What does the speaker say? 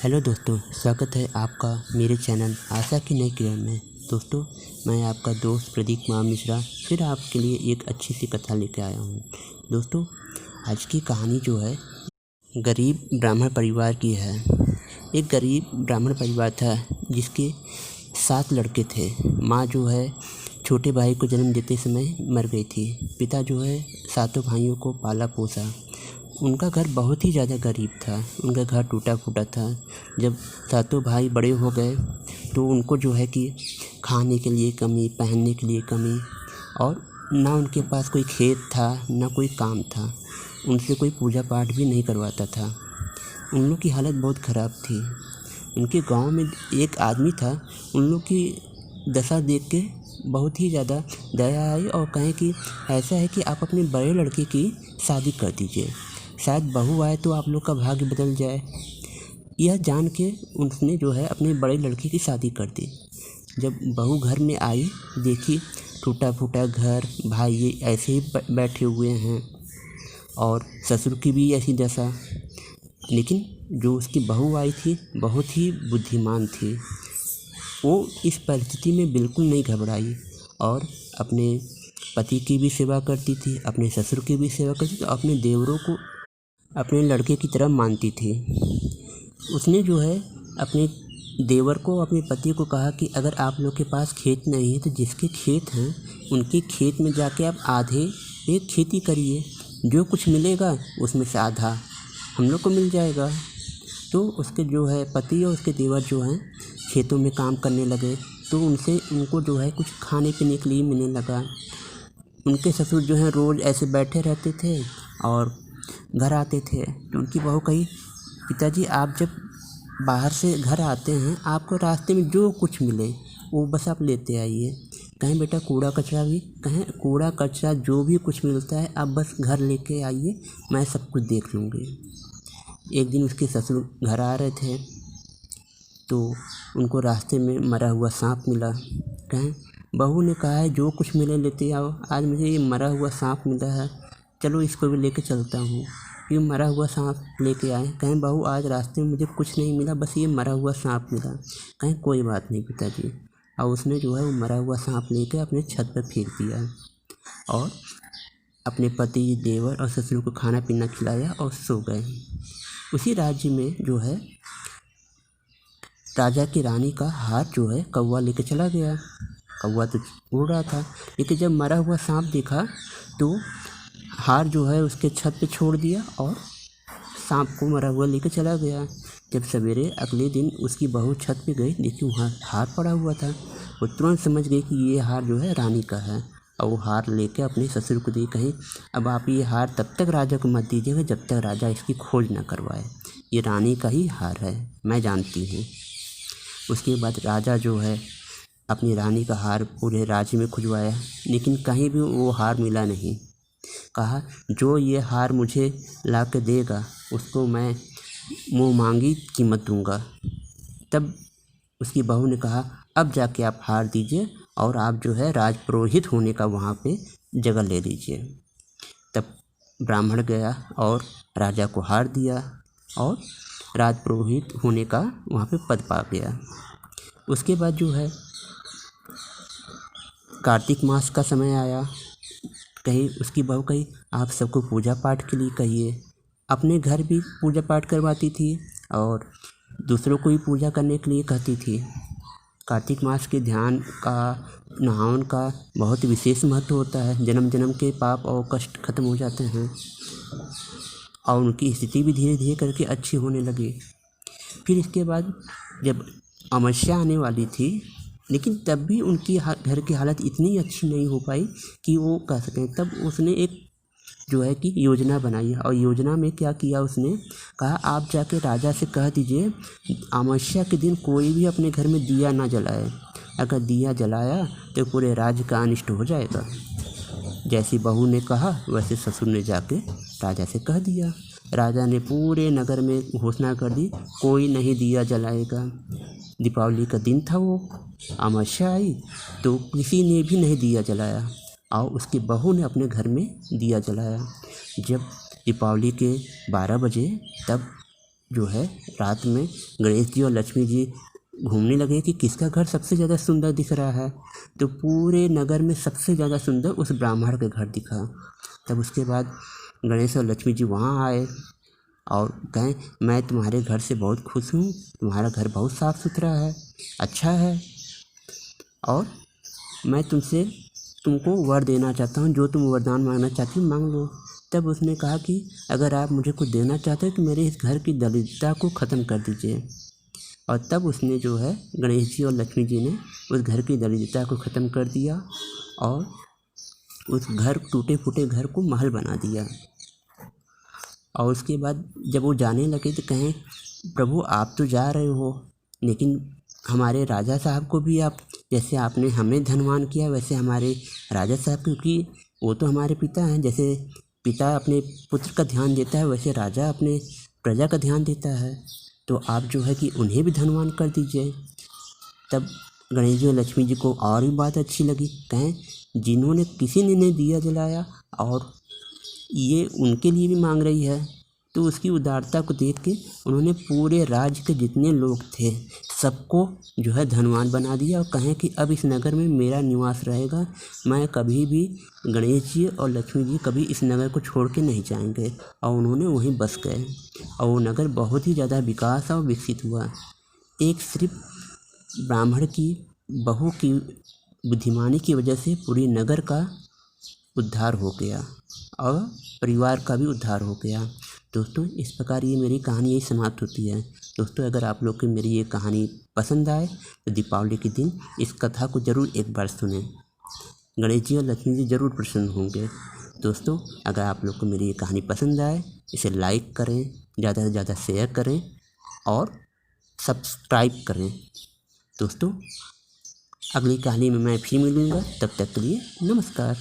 Hello दोस्तों, स्वागत है आपका मेरे चैनल आशा की नई किरण में। दोस्तों, मैं आपका दोस्त प्रदीप कुमार मिश्रा फिर आपके लिए एक अच्छी सी कथा लेकर आया हूँ। दोस्तों, आज की कहानी जो है गरीब ब्राह्मण परिवार की है। एक गरीब ब्राह्मण परिवार था जिसके 7 लड़के थे। माँ जो है छोटे भाई को जन्म देते समय मर गई थी। पिता जो है 7 भाइयों को पाला पोसा। उनका घर बहुत ही ज़्यादा गरीब था। उनका घर टूटा फूटा था। जब 7 भाई बड़े हो गए तो उनको जो है कि खाने के लिए कमी, पहनने के लिए कमी, और ना उनके पास कोई खेत था, ना कोई काम था। उनसे कोई पूजा पाठ भी नहीं करवाता था। उन लोग की हालत बहुत ख़राब थी। उनके गांव में एक आदमी था। उन लोग की दशा देख के बहुत ही ज़्यादा दया आई और कहें कि ऐसा है कि आप अपने बड़े लड़के की शादी कर दीजिए, शायद बहू आए तो आप लोग का भाग्य बदल जाए। यह जान के उसने जो है अपने बड़े लड़के की शादी कर दी। जब बहू घर में आई, देखी टूटा फूटा घर, भाई ये ऐसे ही बैठे हुए हैं और ससुर की भी ऐसी दशा। लेकिन जो उसकी बहू आई थी बहुत ही बुद्धिमान थी। वो इस परिस्थिति में बिल्कुल नहीं घबराई और अपने पति की भी सेवा करती थी, अपने ससुर की भी सेवा करती थी, अपने देवरों को अपने लड़के की तरह मानती थी। उसने जो है अपने देवर को, अपने पति को कहा कि अगर आप लोग के पास खेत नहीं है तो जिसके खेत हैं उनके खेत में जाके आप आधे एक खेती करिए, जो कुछ मिलेगा उसमें से आधा हम लोग को मिल जाएगा। तो उसके जो है पति और उसके देवर जो हैं खेतों में काम करने लगे, तो उनको जो है कुछ खाने पीने के लिए मिलने लगा। उनके ससुर जो हैं रोज़ ऐसे बैठे रहते थे और घर आते थे तो उनकी बहू कही, पिताजी आप जब बाहर से घर आते हैं आपको रास्ते में जो कुछ मिले वो बस आप लेते आइए। कहें बेटा कूड़ा कचरा भी, कहें कूड़ा कचरा जो भी कुछ मिलता है आप बस घर लेके आइए, मैं सब कुछ देख लूँगी। एक दिन उसके ससुर घर आ रहे थे तो उनको रास्ते में मरा हुआ सांप मिला। कहें बहू ने कहा है जो कुछ मिले लेते आओ, आज मुझे ये मरा हुआ सांप मिला है, चलो इसको भी लेके चलता हूँ। ये मरा हुआ सांप लेके आए। कहें बहू आज रास्ते में मुझे कुछ नहीं मिला, बस ये मरा हुआ सांप मिला। कहें कोई बात नहीं पिताजी। और उसने जो है वो मरा हुआ सांप लेके अपने छत पर फेंक दिया और अपने पति, देवर और ससुर को खाना पीना खिलाया और सो गए। उसी राज्य में जो है राजा की रानी का हार जो है कौवा लेके चला गया। कौवा तो उड़ रहा था, लेकिन जब मरा हुआ सांप देखा तो हार जो है उसके छत पे छोड़ दिया और सांप को मरा हुआ लेके चला गया। जब सवेरे अगले दिन उसकी बहू छत पे गई, देखी वहाँ हार पड़ा हुआ था। वो तुरंत समझ गई कि ये हार जो है रानी का है और वो हार लेके अपने ससुर को दी। कहीं अब आप ये हार तब तक राजा को मत दीजिएगा जब तक राजा इसकी खोज ना करवाए, ये रानी का ही हार है, मैं जानती हूँ। उसके बाद राजा जो है अपनी रानी का हार पूरे राज्य में खुजवाया, लेकिन कहीं भी वो हार मिला नहीं। कहा जो ये हार मुझे ला के देगा उसको मैं मुँह मांगी कीमत दूंगा। तब उसकी बहू ने कहा अब जाके आप हार दीजिए और आप जो है राजपुरोहित होने का वहाँ पे जगह ले लीजिए। तब ब्राह्मण गया और राजा को हार दिया और राजपुरोहित होने का वहाँ पे पद पा गया। उसके बाद जो है कार्तिक मास का समय आया। कहीं उसकी बहू कही आप सबको पूजा पाठ के लिए कहिए। अपने घर भी पूजा पाठ करवाती थी और दूसरों को भी पूजा करने के लिए कहती थी। कार्तिक मास के ध्यान का, नहावन का बहुत विशेष महत्व होता है। जन्म जन्म के पाप और कष्ट खत्म हो जाते हैं और उनकी स्थिति भी धीरे धीरे करके अच्छी होने लगी। फिर इसके बाद जब अमावस्या आने वाली थी, लेकिन तब भी उनकी घर की हालत इतनी अच्छी नहीं हो पाई कि वो कह सकें। तब उसने एक जो है कि योजना बनाई और योजना में क्या किया, उसने कहा आप जाके राजा से कह दीजिए अमावस्या के दिन कोई भी अपने घर में दिया ना जलाए, अगर दिया जलाया तो पूरे राज्य का अनिष्ट हो जाएगा। जैसी बहू ने कहा वैसे ससुर ने जाके राजा से कह दिया। राजा ने पूरे नगर में घोषणा कर दी कोई नहीं दिया जलाएगा। दीपावली का दिन था, वो अमावस्या आई तो किसी ने भी नहीं दिया जलाया और उसकी बहू ने अपने घर में दिया जलाया। जब दीपावली के 12 बजे तब जो है रात में गणेश जी और लक्ष्मी जी घूमने लगे कि किसका घर सबसे ज़्यादा सुंदर दिख रहा है। तो पूरे नगर में सबसे ज़्यादा सुंदर उस ब्राह्मण के घर दिखा। तब उसके बाद गणेश और लक्ष्मी जी वहाँ आए और कहें, मैं तुम्हारे घर से बहुत खुश हूँ, तुम्हारा घर बहुत साफ़ सुथरा है, अच्छा है, और मैं तुमको वर देना चाहता हूँ, जो तुम वरदान मांगना चाहती हो मांग लो। तब उसने कहा कि अगर आप मुझे कुछ देना चाहते हो तो मेरे इस घर की दरिद्रता को ख़त्म कर दीजिए। और तब उसने जो है गणेश जी और लक्ष्मी जी ने उस घर की दरिद्रता को ख़त्म कर दिया और उस घर टूटे फूटे घर को महल बना दिया। और उसके बाद जब वो जाने लगे तो कहें, प्रभु आप तो जा रहे हो, लेकिन हमारे राजा साहब को भी आप, जैसे आपने हमें धनवान किया वैसे हमारे राजा साहब, क्योंकि वो तो हमारे पिता हैं, जैसे पिता अपने पुत्र का ध्यान देता है वैसे राजा अपने प्रजा का ध्यान देता है, तो आप जो है कि उन्हें भी धनवान कर दीजिए। तब गणेश जी और लक्ष्मी जी को और भी बात अच्छी लगी। कहें, जिन्होंने किसी ने नहीं दिया जलाया और ये उनके लिए भी मांग रही है, तो उसकी उदारता को देख के उन्होंने पूरे राज्य के जितने लोग थे सबको जो है धनवान बना दिया और कहें कि अब इस नगर में मेरा निवास रहेगा, मैं कभी भी, गणेश जी और लक्ष्मी जी कभी इस नगर को छोड़ के नहीं जाएंगे। और उन्होंने वहीं बस गए और वो नगर बहुत ही ज़्यादा विकास और विकसित हुआ। एक सिर्फ ब्राह्मण की बहू की बुद्धिमानी की वजह से पूरी नगर का उद्धार हो गया और परिवार का भी उद्धार हो गया। दोस्तों, इस प्रकार ये मेरी कहानी यही समाप्त होती है। दोस्तों, अगर आप लोग को मेरी ये कहानी पसंद आए तो दीपावली के दिन इस कथा को ज़रूर एक बार सुनें। गणेश जी और लक्ष्मी जी ज़रूर प्रसन्न होंगे। दोस्तों, अगर आप लोग को मेरी ये कहानी पसंद आए, इसे लाइक करें, ज़्यादा से ज़्यादा शेयर करें और सब्सक्राइब करें। दोस्तों, अगली कहानी में मैं फिर मिलूँगा, तब तक के लिए नमस्कार।